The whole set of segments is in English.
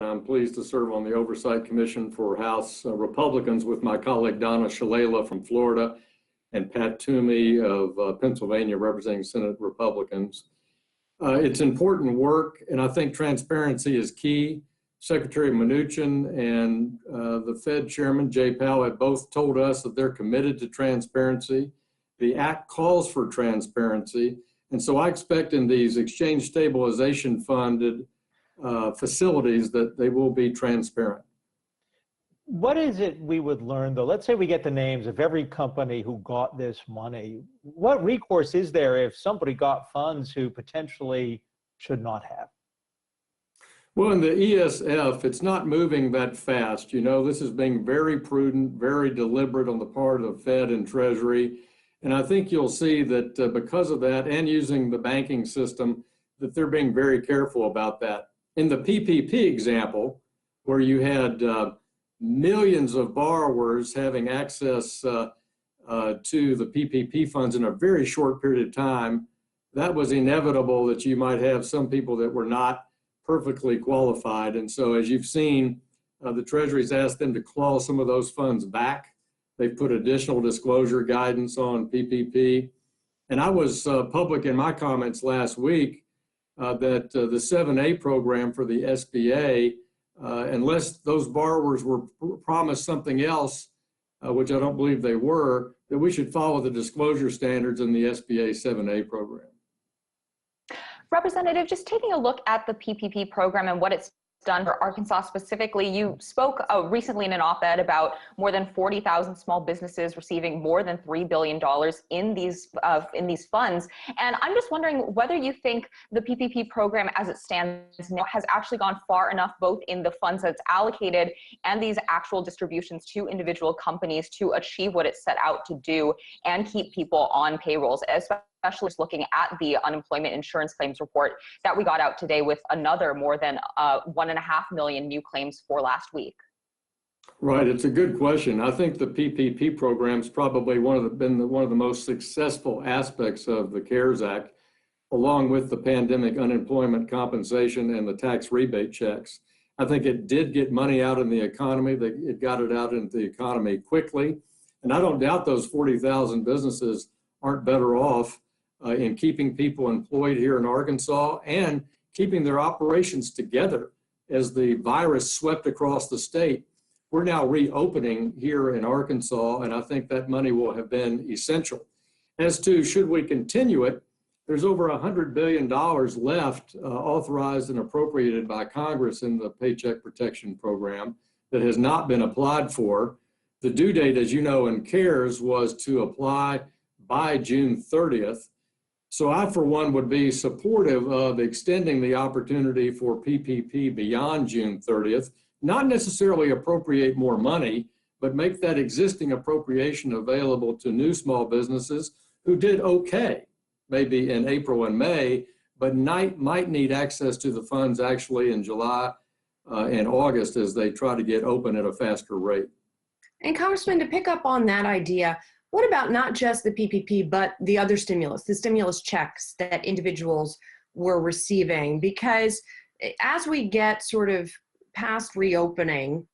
I'm pleased to serve on the Oversight Commission for House Republicans with my colleague Donna Shalala from Florida and Pat Toomey of Pennsylvania representing Senate Republicans. It's important work, and I think transparency is key. Secretary Mnuchin and the Fed Chairman Jay Powell have both told us that they're committed to transparency. The Act calls for transparency, and so I expect in these exchange stabilization funded facilities that they will be transparent. What is it we would learn, though? Let's say we get the names of every company who got this money. What recourse is there if somebody got funds who potentially should not have? Well, in the ESF, it's not moving that fast. You know, this is being very prudent, very deliberate on the part of Fed and Treasury. And I think you'll see that because of that and using the banking system, that they're being very careful about that. In the PPP example, where you had millions of borrowers having access to the PPP funds in a very short period of time, that was inevitable that you might have some people that were not perfectly qualified. And so as you've seen, the Treasury's asked them to claw some of those funds back. They've put additional disclosure guidance on PPP. And I was public in my comments last week that the 7A program for the SBA, unless those borrowers were promised something else, which I don't believe they were, that we should follow the disclosure standards in the SBA 7A program. Representative, just taking a look at the PPP program and what it's done for Arkansas specifically, you spoke recently in an op-ed about more than 40,000 small businesses receiving more than $3 billion in these funds. And I'm just wondering whether you think the PPP program as it stands now has actually gone far enough, both in the funds that's allocated and these actual distributions to individual companies to achieve what it set out to do and keep people on payrolls, especially looking at the unemployment insurance claims report that we got out today with another more than 1.5 million new claims for last week. Right, it's a good question. I think the PPP program is probably one of the most successful aspects of the CARES Act, along with the pandemic unemployment compensation and the tax rebate checks. I think it did get money out in the economy. It got it out into the economy quickly. And I don't doubt those 40,000 businesses aren't better off in keeping people employed here in Arkansas and keeping their operations together as the virus swept across the state. We're now reopening here in Arkansas, and I think that money will have been essential. As to should we continue it, there's over $100 billion left authorized and appropriated by Congress in the Paycheck Protection Program that has not been applied for. The due date, as you know, in CARES was to apply by June 30th. So I, for one, would be supportive of extending the opportunity for PPP beyond June 30th, not necessarily appropriate more money, but make that existing appropriation available to new small businesses who did okay, maybe in April and May, but might need access to the funds actually in July and August as they try to get open at a faster rate. And Congressman, to pick up on that idea, what about not just the PPP, but the other stimulus, the stimulus checks that individuals were receiving? Because as we get sort of past reopening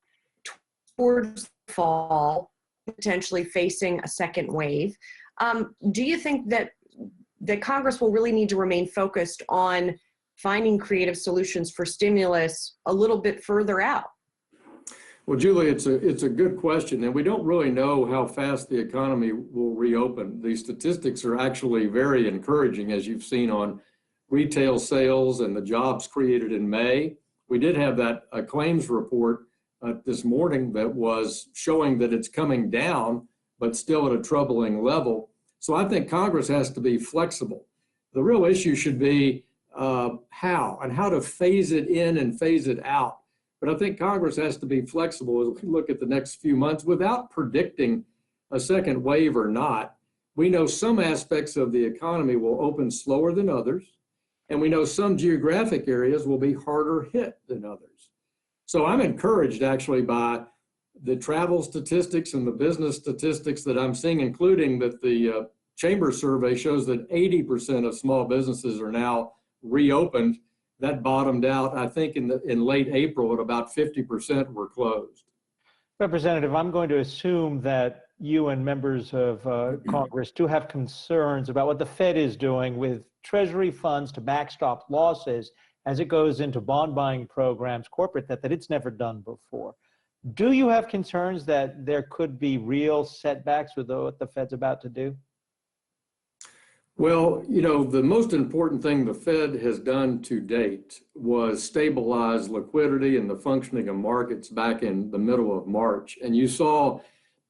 towards the fall, potentially facing a second wave, do you think that Congress will really need to remain focused on finding creative solutions for stimulus a little bit further out? Well, Julie, it's a good question, and we don't really know how fast the economy will reopen. These statistics are actually very encouraging, as you've seen on retail sales and the jobs created in May. We did have that claims report this morning that was showing that it's coming down, but still at a troubling level. So I think Congress has to be flexible. The real issue should be how to phase it in and phase it out. But I think Congress has to be flexible as we look at the next few months without predicting a second wave or not. We know some aspects of the economy will open slower than others, and we know some geographic areas will be harder hit than others. So I'm encouraged actually by the travel statistics and the business statistics that I'm seeing, including that the Chamber survey shows that 80% of small businesses are now reopened. that bottomed out, I think, in late April at about 50% were closed. Representative, I'm going to assume that you and members of Congress do have concerns about what the Fed is doing with Treasury funds to backstop losses as it goes into bond buying programs, corporate debt, that it's never done before. Do you have concerns that there could be real setbacks with what the Fed's about to do? Well, you know, the most important thing the Fed has done to date was stabilize liquidity and the functioning of markets back in the middle of March. And you saw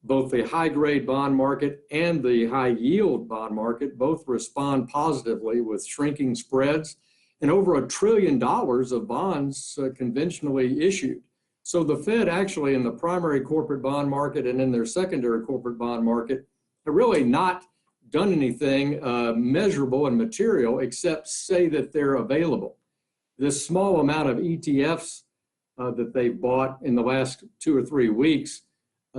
both the high grade bond market and the high yield bond market both respond positively with shrinking spreads and over $1 trillion of bonds conventionally issued. So the Fed actually in the primary corporate bond market and in their secondary corporate bond market have really not done anything measurable and material except say that they're available. This small amount of ETFs that they bought in the last 2 or 3 weeks,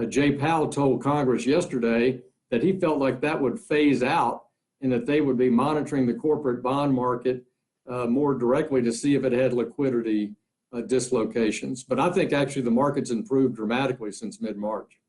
Jay Powell told Congress yesterday that he felt like that would phase out and that they would be monitoring the corporate bond market more directly to see if it had liquidity dislocations. But I think actually the market's improved dramatically since mid-March.